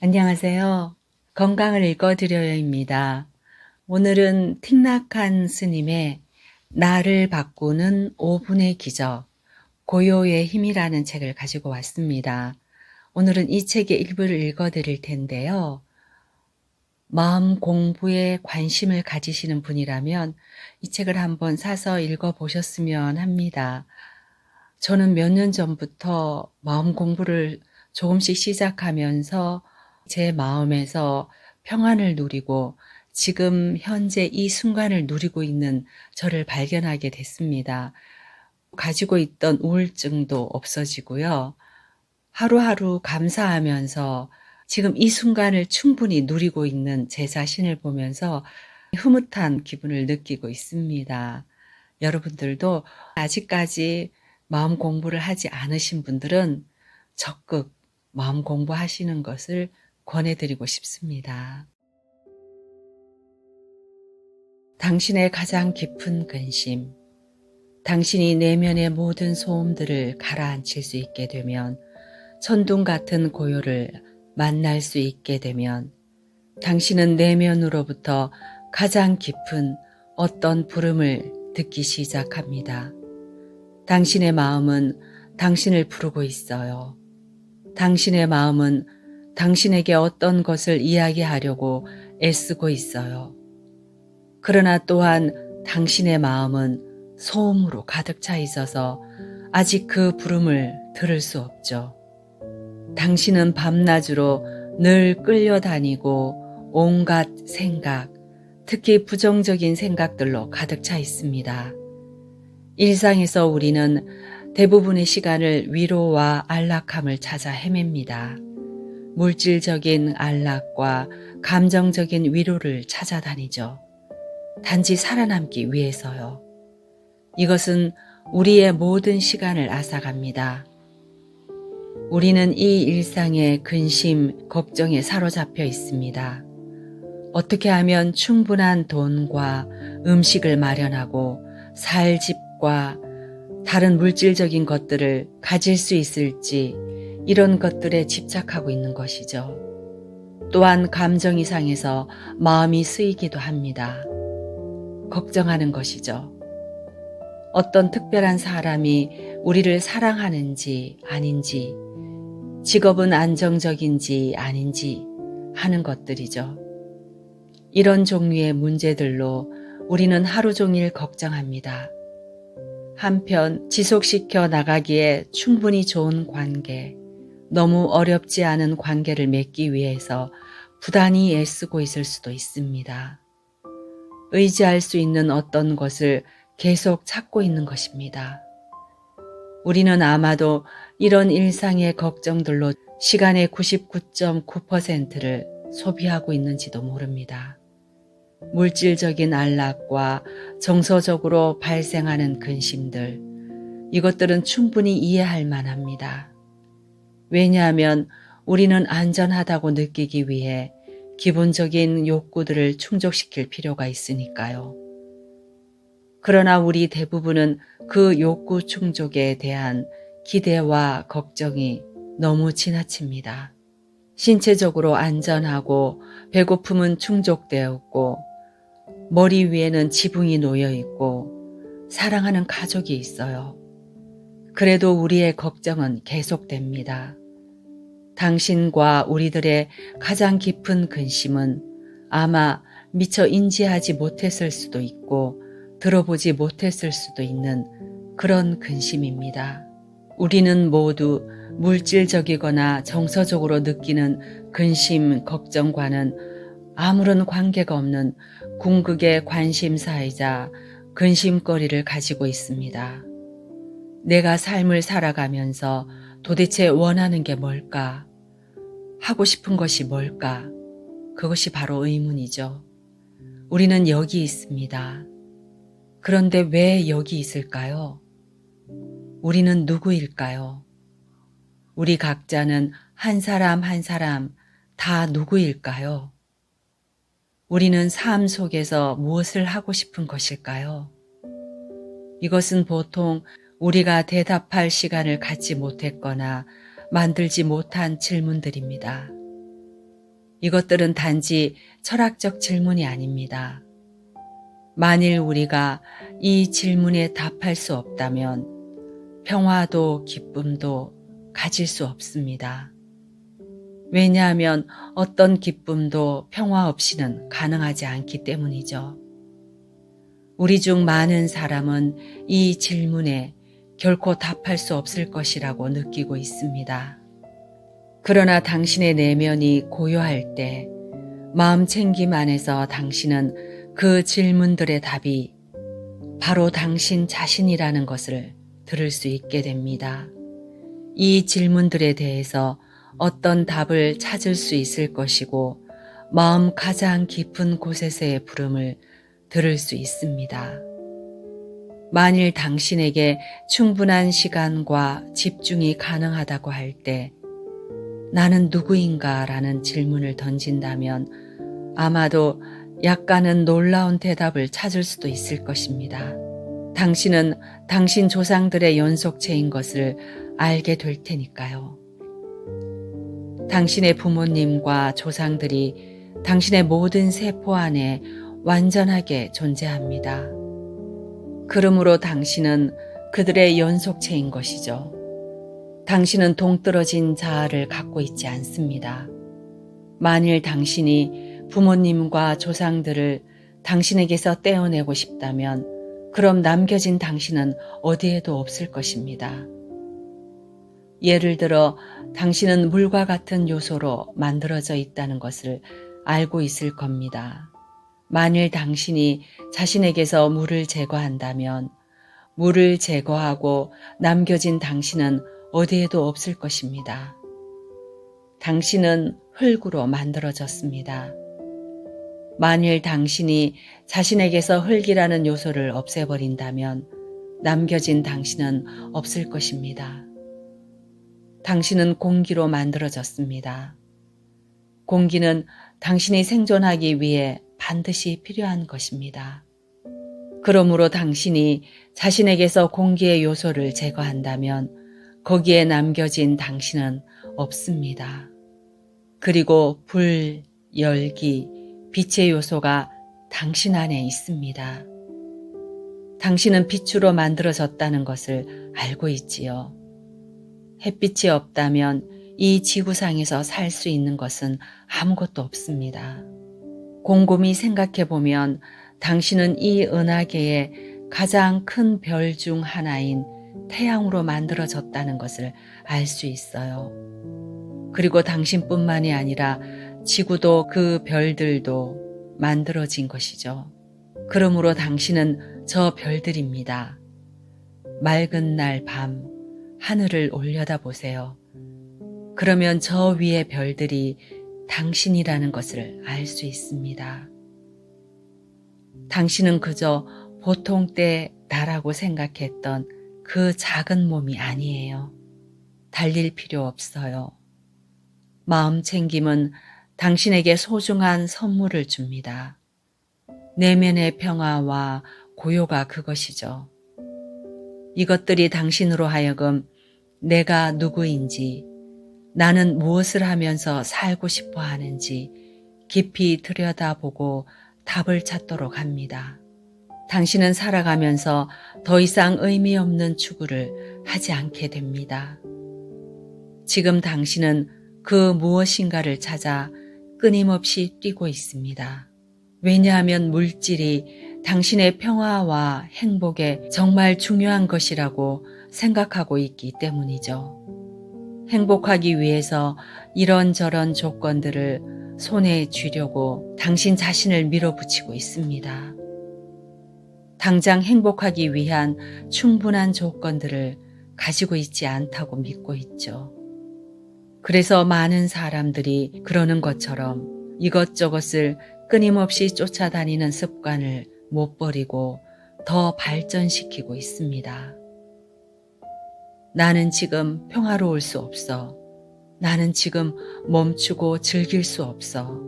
안녕하세요. 건강을 읽어드려요입니다. 오늘은 틱낙한 스님의 나를 바꾸는 5분의 기적, 고요의 힘이라는 책을 가지고 왔습니다. 오늘은 이 책의 일부를 읽어드릴 텐데요. 마음 공부에 관심을 가지시는 분이라면 이 책을 한번 사서 읽어보셨으면 합니다. 저는 몇 년 전부터 마음 공부를 조금씩 시작하면서 제 마음에서 평안을 누리고 지금 현재 이 순간을 누리고 있는 저를 발견하게 됐습니다. 가지고 있던 우울증도 없어지고요. 하루하루 감사하면서 지금 이 순간을 충분히 누리고 있는 제 자신을 보면서 흐뭇한 기분을 느끼고 있습니다. 여러분들도 아직까지 마음 공부를 하지 않으신 분들은 적극 마음 공부하시는 것을 권해드리고 싶습니다. 당신의 가장 깊은 근심, 당신이 내면의 모든 소음들을 가라앉힐 수 있게 되면, 천둥 같은 고요를 만날 수 있게 되면, 당신은 내면으로부터 가장 깊은 어떤 부름을 듣기 시작합니다. 당신의 마음은 당신을 부르고 있어요. 당신의 마음은 당신에게 어떤 것을 이야기하려고 애쓰고 있어요. 그러나 또한 당신의 마음은 소음으로 가득 차 있어서 아직 그 부름을 들을 수 없죠. 당신은 밤낮으로 늘 끌려다니고 온갖 생각, 특히 부정적인 생각들로 가득 차 있습니다. 일상에서 우리는 대부분의 시간을 위로와 안락함을 찾아 헤맵니다. 물질적인 안락과 감정적인 위로를 찾아다니죠. 단지 살아남기 위해서요. 이것은 우리의 모든 시간을 앗아갑니다. 우리는 이 일상의 근심, 걱정에 사로잡혀 있습니다. 어떻게 하면 충분한 돈과 음식을 마련하고 살 집과 다른 물질적인 것들을 가질 수 있을지, 이런 것들에 집착하고 있는 것이죠. 또한 감정이 상해서 마음이 쓰이기도 합니다. 걱정하는 것이죠. 어떤 특별한 사람이 우리를 사랑하는지 아닌지, 직업은 안정적인지 아닌지 하는 것들이죠. 이런 종류의 문제들로 우리는 하루 종일 걱정합니다. 한편 지속시켜 나가기에 충분히 좋은 관계, 너무 어렵지 않은 관계를 맺기 위해서 부단히 애쓰고 있을 수도 있습니다. 의지할 수 있는 어떤 것을 계속 찾고 있는 것입니다. 우리는 아마도 이런 일상의 걱정들로 시간의 99.9%를 소비하고 있는지도 모릅니다. 물질적인 안락과 정서적으로 발생하는 근심들, 이것들은 충분히 이해할 만합니다. 왜냐하면 우리는 안전하다고 느끼기 위해 기본적인 욕구들을 충족시킬 필요가 있으니까요. 그러나 우리 대부분은 그 욕구 충족에 대한 기대와 걱정이 너무 지나칩니다. 신체적으로 안전하고 배고픔은 충족되었고, 머리 위에는 지붕이 놓여 있고 사랑하는 가족이 있어요. 그래도 우리의 걱정은 계속됩니다. 당신과 우리들의 가장 깊은 근심은 아마 미처 인지하지 못했을 수도 있고 들어보지 못했을 수도 있는 그런 근심입니다. 우리는 모두 물질적이거나 정서적으로 느끼는 근심, 걱정과는 아무런 관계가 없는 궁극의 관심사이자 근심거리를 가지고 있습니다. 내가 삶을 살아가면서 도대체 원하는 게 뭘까? 하고 싶은 것이 뭘까? 그것이 바로 의문이죠. 우리는 여기 있습니다. 그런데 왜 여기 있을까요? 우리는 누구일까요? 우리 각자는 한 사람 한 사람 다 누구일까요? 우리는 삶 속에서 무엇을 하고 싶은 것일까요? 이것은 보통 우리가 대답할 시간을 갖지 못했거나 만들지 못한 질문들입니다. 이것들은 단지 철학적 질문이 아닙니다. 만일 우리가 이 질문에 답할 수 없다면 평화도 기쁨도 가질 수 없습니다. 왜냐하면 어떤 기쁨도 평화 없이는 가능하지 않기 때문이죠. 우리 중 많은 사람은 이 질문에 결코 답할 수 없을 것이라고 느끼고 있습니다. 그러나 당신의 내면이 고요할 때 마음 챙김 안에서 당신은 그 질문들의 답이 바로 당신 자신이라는 것을 들을 수 있게 됩니다. 이 질문들에 대해서 어떤 답을 찾을 수 있을 것이고 마음 가장 깊은 곳에서의 부름을 들을 수 있습니다. 만일 당신에게 충분한 시간과 집중이 가능하다고 할 때 나는 누구인가? 라는 질문을 던진다면 아마도 약간은 놀라운 대답을 찾을 수도 있을 것입니다. 당신은 당신 조상들의 연속체인 것을 알게 될 테니까요. 당신의 부모님과 조상들이 당신의 모든 세포 안에 완전하게 존재합니다. 그러므로 당신은 그들의 연속체인 것이죠. 당신은 동떨어진 자아를 갖고 있지 않습니다. 만일 당신이 부모님과 조상들을 당신에게서 떼어내고 싶다면 그럼 남겨진 당신은 어디에도 없을 것입니다. 예를 들어 당신은 물과 같은 요소로 만들어져 있다는 것을 알고 있을 겁니다. 만일 당신이 자신에게서 물을 제거한다면 물을 제거하고 남겨진 당신은 어디에도 없을 것입니다. 당신은 흙으로 만들어졌습니다. 만일 당신이 자신에게서 흙이라는 요소를 없애버린다면 남겨진 당신은 없을 것입니다. 당신은 공기로 만들어졌습니다. 공기는 당신이 생존하기 위해 반드시 필요한 것입니다. 그러므로 당신이 자신에게서 공기의 요소를 제거한다면 거기에 남겨진 당신은 없습니다. 그리고 불, 열기, 빛의 요소가 당신 안에 있습니다. 당신은 빛으로 만들어졌다는 것을 알고 있지요. 햇빛이 없다면 이 지구상에서 살 수 있는 것은 아무것도 없습니다. 곰곰이 생각해 보면 당신은 이 은하계의 가장 큰 별 중 하나인 태양으로 만들어졌다는 것을 알 수 있어요. 그리고 당신뿐만이 아니라 지구도 그 별들도 만들어진 것이죠. 그러므로 당신은 저 별들입니다. 맑은 날 밤 하늘을 올려다 보세요. 그러면 저 위의 별들이 당신이라는 것을 알 수 있습니다. 당신은 그저 보통 때 나라고 생각했던 그 작은 몸이 아니에요. 달릴 필요 없어요. 마음 챙김은 당신에게 소중한 선물을 줍니다. 내면의 평화와 고요가 그것이죠. 이것들이 당신으로 하여금 내가 누구인지, 나는 무엇을 하면서 살고 싶어 하는지 깊이 들여다보고 답을 찾도록 합니다. 당신은 살아가면서 더 이상 의미 없는 추구를 하지 않게 됩니다. 지금 당신은 그 무엇인가를 찾아 끊임없이 뛰고 있습니다. 왜냐하면 물질이 당신의 평화와 행복에 정말 중요한 것이라고 생각하고 있기 때문이죠. 행복하기 위해서 이런저런 조건들을 손에 쥐려고 당신 자신을 밀어붙이고 있습니다. 당장 행복하기 위한 충분한 조건들을 가지고 있지 않다고 믿고 있죠. 그래서 많은 사람들이 그러는 것처럼 이것저것을 끊임없이 쫓아다니는 습관을 못 버리고 더 발전시키고 있습니다. 나는 지금 평화로울 수 없어. 나는 지금 멈추고 즐길 수 없어.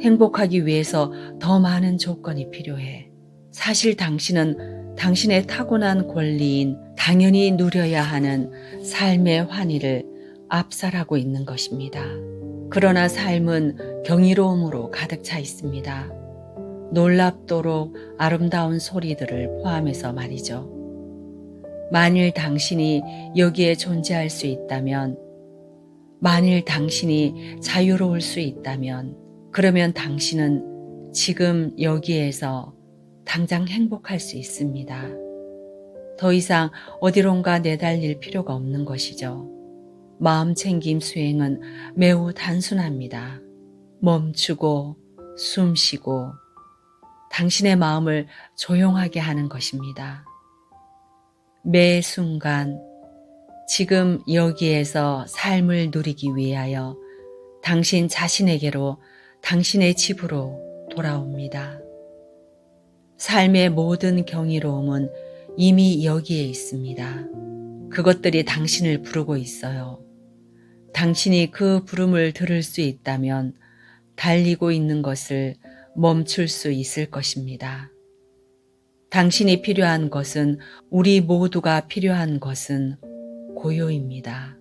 행복하기 위해서 더 많은 조건이 필요해. 사실 당신은 당신의 타고난 권리인 당연히 누려야 하는 삶의 환희를 압살하고 있는 것입니다. 그러나 삶은 경이로움으로 가득 차 있습니다. 놀랍도록 아름다운 소리들을 포함해서 말이죠. 만일 당신이 여기에 존재할 수 있다면, 만일 당신이 자유로울 수 있다면, 그러면 당신은 지금 여기에서 당장 행복할 수 있습니다. 더 이상 어디론가 내달릴 필요가 없는 것이죠. 마음챙김 수행은 매우 단순합니다. 멈추고 숨 쉬고 당신의 마음을 조용하게 하는 것입니다. 매 순간 지금 여기에서 삶을 누리기 위하여 당신 자신에게로, 당신의 집으로 돌아옵니다. 삶의 모든 경이로움은 이미 여기에 있습니다. 그것들이 당신을 부르고 있어요. 당신이 그 부름을 들을 수 있다면 달리고 있는 것을 멈출 수 있을 것입니다. 당신이 필요한 것은, 우리 모두가 필요한 것은 고요입니다.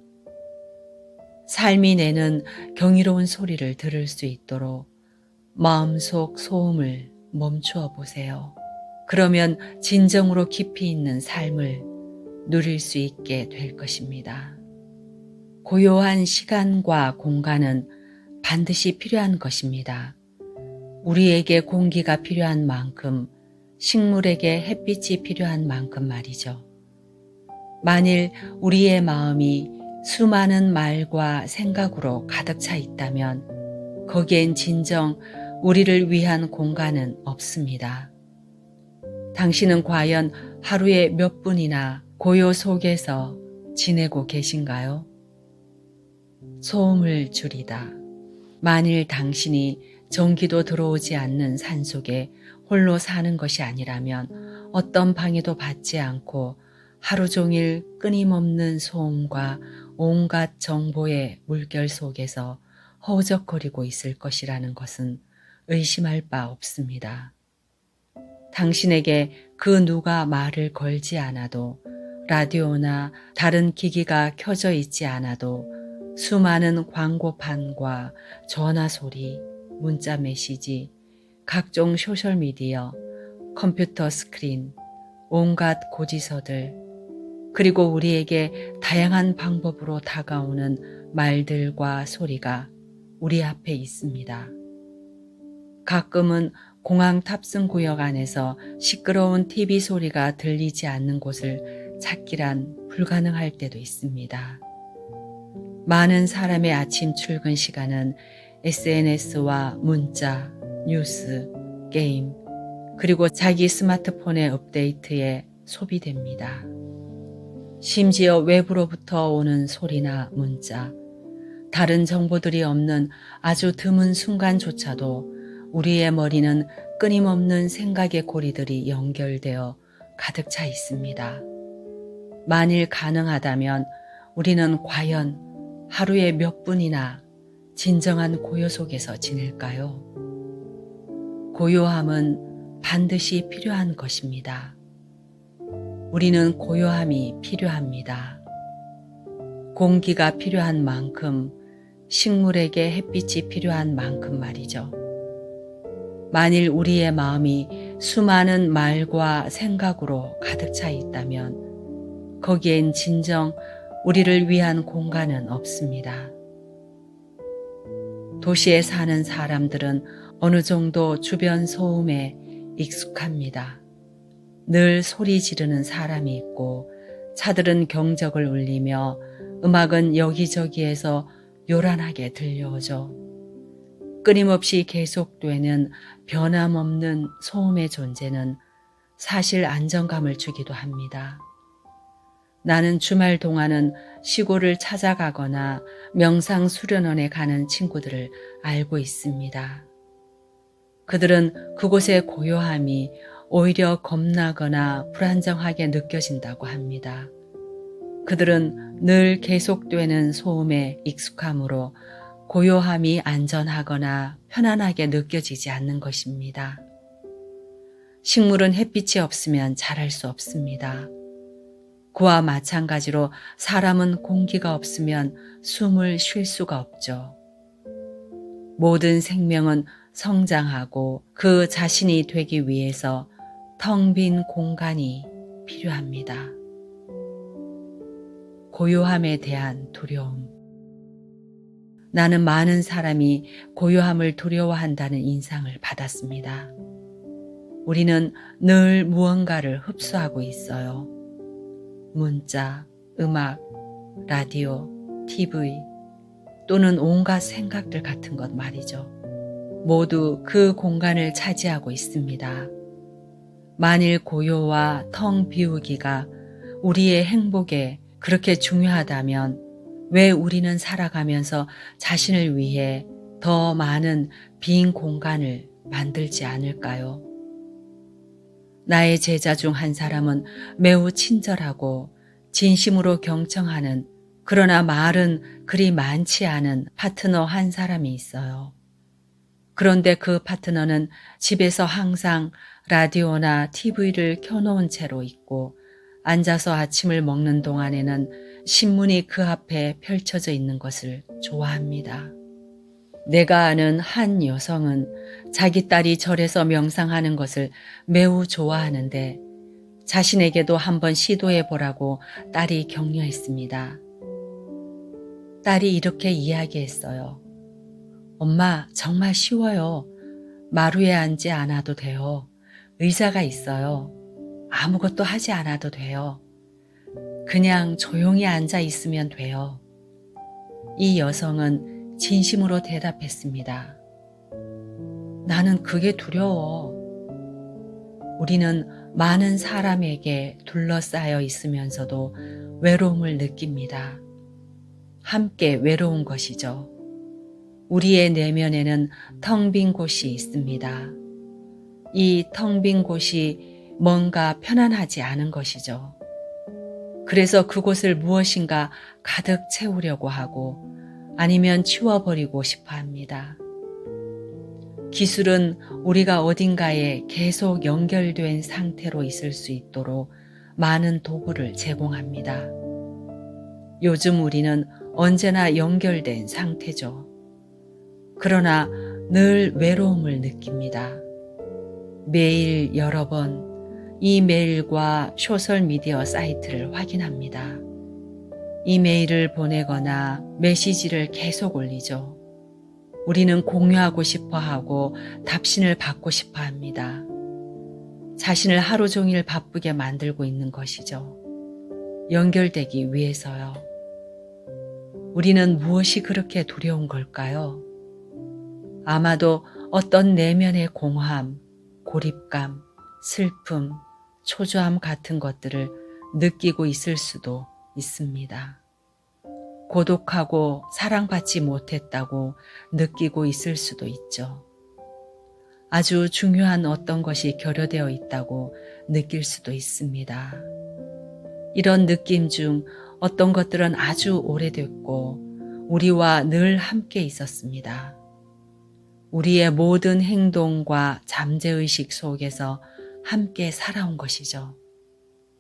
삶이 내는 경이로운 소리를 들을 수 있도록 마음속 소음을 멈추어 보세요. 그러면 진정으로 깊이 있는 삶을 누릴 수 있게 될 것입니다. 고요한 시간과 공간은 반드시 필요한 것입니다. 우리에게 공기가 필요한 만큼, 식물에게 햇빛이 필요한 만큼 말이죠. 만일 우리의 마음이 수많은 말과 생각으로 가득 차 있다면 거기엔 진정 우리를 위한 공간은 없습니다. 당신은 과연 하루에 몇 분이나 고요 속에서 지내고 계신가요? 소음을 줄이다. 만일 당신이 전기도 들어오지 않는 산속에 홀로 사는 것이 아니라면 어떤 방해도 받지 않고 하루 종일 끊임없는 소음과 온갖 정보의 물결 속에서 허우적거리고 있을 것이라는 것은 의심할 바 없습니다. 당신에게 그 누가 말을 걸지 않아도, 라디오나 다른 기기가 켜져 있지 않아도 수많은 광고판과 전화 소리, 문자 메시지, 각종 소셜미디어, 컴퓨터 스크린, 온갖 고지서들, 그리고 우리에게 다양한 방법으로 다가오는 말들과 소리가 우리 앞에 있습니다. 가끔은 공항 탑승 구역 안에서 시끄러운 TV 소리가 들리지 않는 곳을 찾기란 불가능할 때도 있습니다. 많은 사람의 아침 출근 시간은 SNS와 문자, 뉴스, 게임, 그리고 자기 스마트폰의 업데이트에 소비됩니다. 심지어 외부로부터 오는 소리나 문자, 다른 정보들이 없는 아주 드문 순간조차도 우리의 머리는 끊임없는 생각의 고리들이 연결되어 가득 차 있습니다. 만일 가능하다면 우리는 과연 하루에 몇 분이나 진정한 고요 속에서 지낼까요? 고요함은 반드시 필요한 것입니다. 우리는 고요함이 필요합니다. 공기가 필요한 만큼, 식물에게 햇빛이 필요한 만큼 말이죠. 만일 우리의 마음이 수많은 말과 생각으로 가득 차 있다면 거기엔 진정 우리를 위한 공간은 없습니다. 도시에 사는 사람들은 어느 정도 주변 소음에 익숙합니다. 늘 소리 지르는 사람이 있고 차들은 경적을 울리며 음악은 여기저기에서 요란하게 들려오죠. 끊임없이 계속되는 변함없는 소음의 존재는 사실 안정감을 주기도 합니다. 나는 주말 동안은 시골을 찾아가거나 명상 수련원에 가는 친구들을 알고 있습니다. 그들은 그곳의 고요함이 오히려 겁나거나 불안정하게 느껴진다고 합니다. 그들은 늘 계속되는 소음에 익숙함으로 고요함이 안전하거나 편안하게 느껴지지 않는 것입니다. 식물은 햇빛이 없으면 자랄 수 없습니다. 그와 마찬가지로 사람은 공기가 없으면 숨을 쉴 수가 없죠. 모든 생명은 성장하고 그 자신이 되기 위해서 텅 빈 공간이 필요합니다. 고요함에 대한 두려움. 나는 많은 사람이 고요함을 두려워한다는 인상을 받았습니다. 우리는 늘 무언가를 흡수하고 있어요. 문자, 음악, 라디오, TV 또는 온갖 생각들 같은 것 말이죠. 모두 그 공간을 차지하고 있습니다. 만일 고요와 텅 비우기가 우리의 행복에 그렇게 중요하다면 왜 우리는 살아가면서 자신을 위해 더 많은 빈 공간을 만들지 않을까요? 나의 제자 중 한 사람은 매우 친절하고 진심으로 경청하는, 그러나 말은 그리 많지 않은 파트너 한 사람이 있어요. 그런데 그 파트너는 집에서 항상 라디오나 TV를 켜놓은 채로 있고 앉아서 아침을 먹는 동안에는 신문이 그 앞에 펼쳐져 있는 것을 좋아합니다. 내가 아는 한 여성은 자기 딸이 절에서 명상하는 것을 매우 좋아하는데 자신에게도 한번 시도해 보라고 딸이 격려했습니다. 딸이 이렇게 이야기했어요. 엄마, 정말 쉬워요. 마루에 앉지 않아도 돼요. 의자가 있어요. 아무것도 하지 않아도 돼요. 그냥 조용히 앉아 있으면 돼요. 이 여성은 진심으로 대답했습니다. 나는 그게 두려워. 우리는 많은 사람에게 둘러싸여 있으면서도 외로움을 느낍니다. 함께 외로운 것이죠. 우리의 내면에는 텅 빈 곳이 있습니다. 이 텅 빈 곳이 뭔가 편안하지 않은 것이죠. 그래서 그곳을 무엇인가 가득 채우려고 하고 아니면 치워버리고 싶어 합니다. 기술은 우리가 어딘가에 계속 연결된 상태로 있을 수 있도록 많은 도구를 제공합니다. 요즘 우리는 언제나 연결된 상태죠. 그러나 늘 외로움을 느낍니다. 매일 여러 번 이메일과 소셜미디어 사이트를 확인합니다. 이메일을 보내거나 메시지를 계속 올리죠. 우리는 공유하고 싶어 하고 답신을 받고 싶어 합니다. 자신을 하루 종일 바쁘게 만들고 있는 것이죠. 연결되기 위해서요. 우리는 무엇이 그렇게 두려운 걸까요? 아마도 어떤 내면의 공허함, 고립감, 슬픔, 초조함 같은 것들을 느끼고 있을 수도 있습니다. 고독하고 사랑받지 못했다고 느끼고 있을 수도 있죠. 아주 중요한 어떤 것이 결여되어 있다고 느낄 수도 있습니다. 이런 느낌 중 어떤 것들은 아주 오래됐고 우리와 늘 함께 있었습니다. 우리의 모든 행동과 잠재의식 속에서 함께 살아온 것이죠.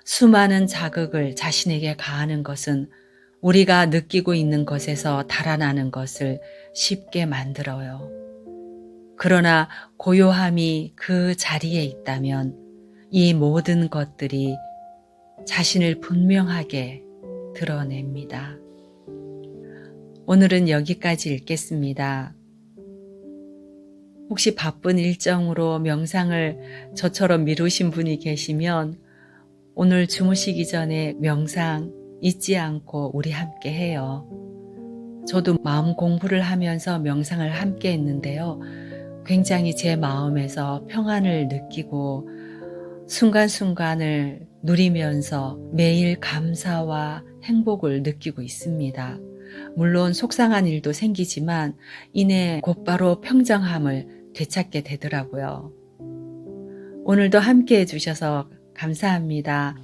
수많은 자극을 자신에게 가하는 것은 우리가 느끼고 있는 것에서 달아나는 것을 쉽게 만들어요. 그러나 고요함이 그 자리에 있다면 이 모든 것들이 자신을 분명하게 드러냅니다. 오늘은 여기까지 읽겠습니다. 혹시 바쁜 일정으로 명상을 저처럼 미루신 분이 계시면 오늘 주무시기 전에 명상 잊지 않고 우리 함께 해요. 저도 마음 공부를 하면서 명상을 함께 했는데요. 굉장히 제 마음에서 평안을 느끼고 순간순간을 누리면서 매일 감사와 행복을 느끼고 있습니다. 물론 속상한 일도 생기지만 이내 곧바로 평정함을 되찾게 되더라고요. 오늘도 함께 해주셔서 감사합니다.